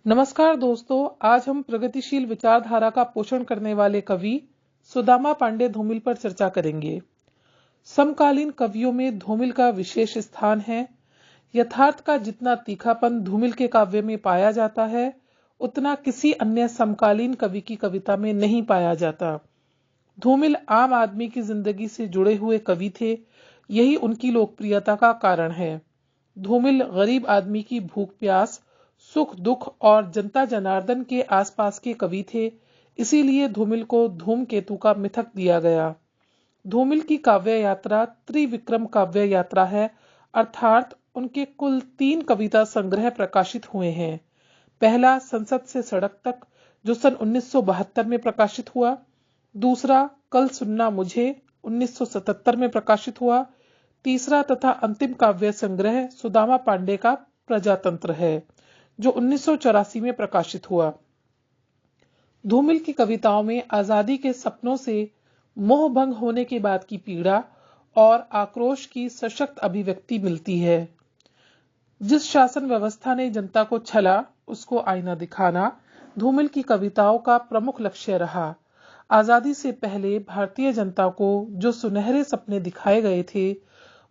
नमस्कार दोस्तों, आज हम प्रगतिशील विचारधारा का पोषण करने वाले कवि सुदामा पांडे धूमिल पर चर्चा करेंगे। समकालीन कवियों में धूमिल का विशेष स्थान है। यथार्थ का जितना तीखापन धूमिल के काव्य में पाया जाता है, उतना किसी अन्य समकालीन कवि की कविता में नहीं पाया जाता। धूमिल आम आदमी की जिंदगी से जुड़े हुए कवि थे, यही उनकी लोकप्रियता का कारण है। धूमिल गरीब आदमी की भूख प्यास, सुख दुख और जनता जनार्दन के आसपास के कवि थे, इसीलिए धूमिल को धूमकेतु का मिथक दिया गया। धूमिल की काव्य यात्रा त्रिविक्रम काव्य यात्रा है, अर्थात उनके कुल 3 कविता संग्रह प्रकाशित हुए हैं। पहला संसद से सड़क तक, जो सन 1972 में प्रकाशित हुआ। दूसरा कल सुनना मुझे 1977 में प्रकाशित हुआ। तीसरा तथा अंतिम काव्य संग्रह सुदामा पांडे का प्रजातंत्र है, जो 1984 में प्रकाशित हुआ। धूमिल की कविताओं में आजादी के सपनों से मोहभंग होने के बाद की पीड़ा और आक्रोश की सशक्त अभिव्यक्ति मिलती है। जिस शासन व्यवस्था ने जनता को छला, उसको आईना दिखाना धूमिल की कविताओं का प्रमुख लक्ष्य रहा। आजादी से पहले भारतीय जनता को जो सुनहरे सपने दिखाए गए थे,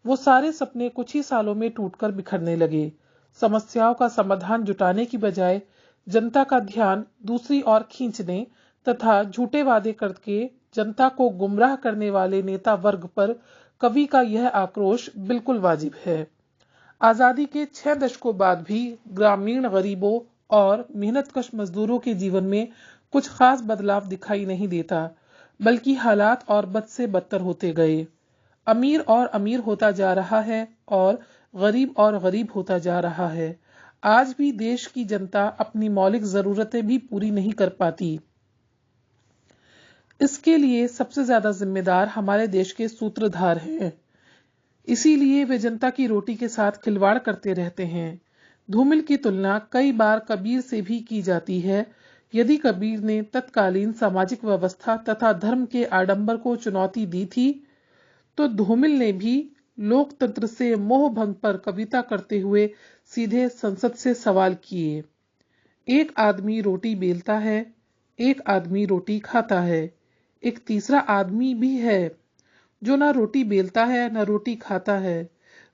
वो सारे सपने कुछ ही सालों में टूटकर बिखरने लगे। समस्याओं का समाधान जुटाने की बजाय जनता का ध्यान दूसरी ओर खींचने तथा झूठे वादे करके जनता को गुमराह करने वाले नेता वर्ग पर कवि का यह आक्रोश बिल्कुल वाजिब है। आजादी के 6 दशकों बाद भी ग्रामीण गरीबों और मेहनतकश मजदूरों के जीवन में कुछ खास बदलाव दिखाई नहीं देता, बल्कि हालात और बद से बदतर होते गए। अमीर और अमीर होता जा रहा है और गरीब होता जा रहा है। आज भी देश की जनता अपनी मौलिक जरूरतें भी पूरी नहीं कर पाती। इसके लिए सबसे ज्यादा जिम्मेदार हमारे देश के सूत्रधार हैं। इसीलिए वे जनता की रोटी के साथ खिलवाड़ करते रहते हैं। धूमिल की तुलना कई बार कबीर से भी की जाती है। यदि कबीर ने तत्कालीन सामाजिक व्यवस्था तथा धर्म के आडंबर को चुनौती दी थी, तो धूमिल ने भी लोकतंत्र से मोह भंग पर कविता करते हुए सीधे संसद से सवाल किए। एक आदमी रोटी बेलता है, एक आदमी रोटी खाता है, एक तीसरा आदमी भी है जो ना रोटी बेलता है ना रोटी खाता है,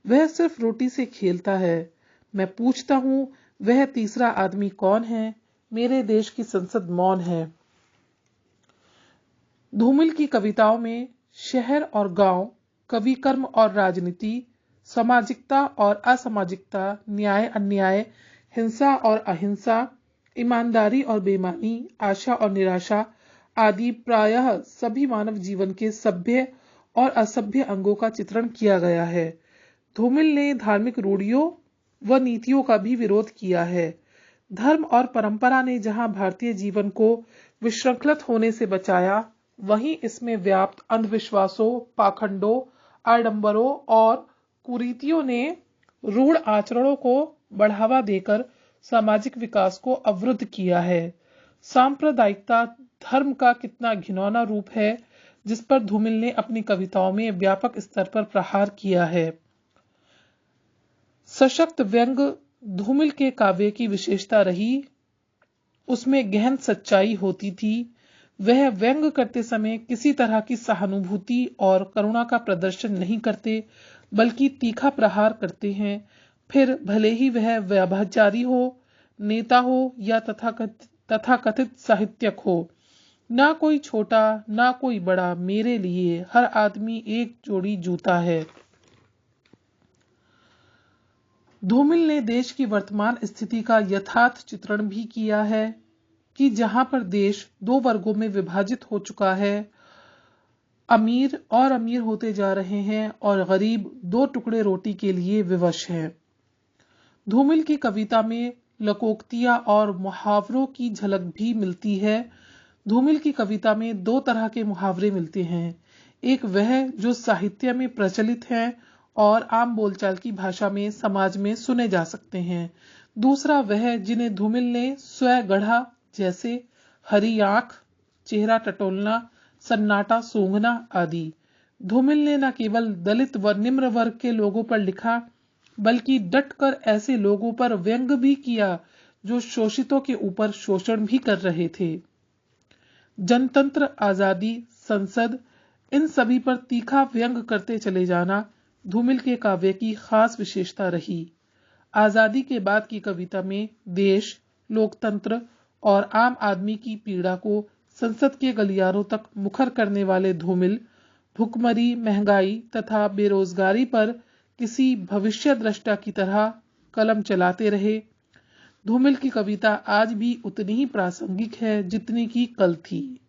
वह सिर्फ रोटी से खेलता है। मैं पूछता हूं, वह तीसरा आदमी कौन है? मेरे देश की संसद मौन है। धूमिल की कविताओं में शहर और गांव, कवि कर्म और राजनीति, सामाजिकता और असामाजिकता, न्याय अन्याय, हिंसा और अहिंसा, ईमानदारी और बेईमानी, आशा और निराशा आदि प्रायः सभी मानव जीवन के सभ्य और असभ्य अंगों का चित्रण किया गया है। धूमिल ने धार्मिक रूढ़ियों व नीतियों का भी विरोध किया है। धर्म और परंपरा ने जहां भारतीय जीवन को विशृंखलित होने से बचाया, वहीं इसमें व्याप्त अंधविश्वासों, पाखंडों, आडंबरों और कुरीतियों ने रूढ़ आचरणों को बढ़ावा देकर सामाजिक विकास को अवरुद्ध किया है। सांप्रदायिकता धर्म का कितना घिनौना रूप है, जिस पर धूमिल ने अपनी कविताओं में व्यापक स्तर पर प्रहार किया है। सशक्त व्यंग धूमिल के काव्य की विशेषता रही। उसमें गहन सच्चाई होती थी। वह व्यंग करते समय किसी तरह की सहानुभूति और करुणा का प्रदर्शन नहीं करते, बल्कि तीखा प्रहार करते हैं। फिर भले ही वह व्याभाचारी हो, नेता हो या तथाकथित साहित्यक हो, ना कोई छोटा ना कोई बड़ा, मेरे लिए हर आदमी एक जोड़ी जूता है। धूमिल ने देश की वर्तमान स्थिति का यथार्थ चित्रण भी किया है कि जहां पर देश 2 वर्गों में विभाजित हो चुका है। अमीर और अमीर होते जा रहे हैं और गरीब 2 टुकड़े रोटी के लिए विवश हैं। धूमिल की कविता में लोकोक्तियां और मुहावरों की झलक भी मिलती है। धूमिल की कविता में 2 तरह के मुहावरे मिलते हैं। एक वह जो साहित्य में प्रचलित हैं और आम बोलचाल की भाषा में समाज में सुने जा सकते हैं। दूसरा वह जिन्हें धूमिल ने स्वयं गढ़ा, जैसे हरी आंख, चेहरा टटोलना, सन्नाटा सूंघना आदि। धूमिल ने न केवल दलित व निम्न वर्ग के लोगों पर लिखा, बल्कि डटकर ऐसे लोगों पर व्यंग भी किया जो शोषितों के ऊपर शोषण भी कर रहे थे। जनतंत्र, आजादी, संसद, इन सभी पर तीखा व्यंग करते चले जाना धूमिल के काव्य की खास विशेषता रही। आजादी के बाद की कविता में देश, लोकतंत्र और आम आदमी की पीड़ा को संसद के गलियारों तक मुखर करने वाले धूमिल भुखमरी, महंगाई तथा बेरोजगारी पर किसी भविष्य द्रष्टा की तरह कलम चलाते रहे। धूमिल की कविता आज भी उतनी ही प्रासंगिक है जितनी की कल थी।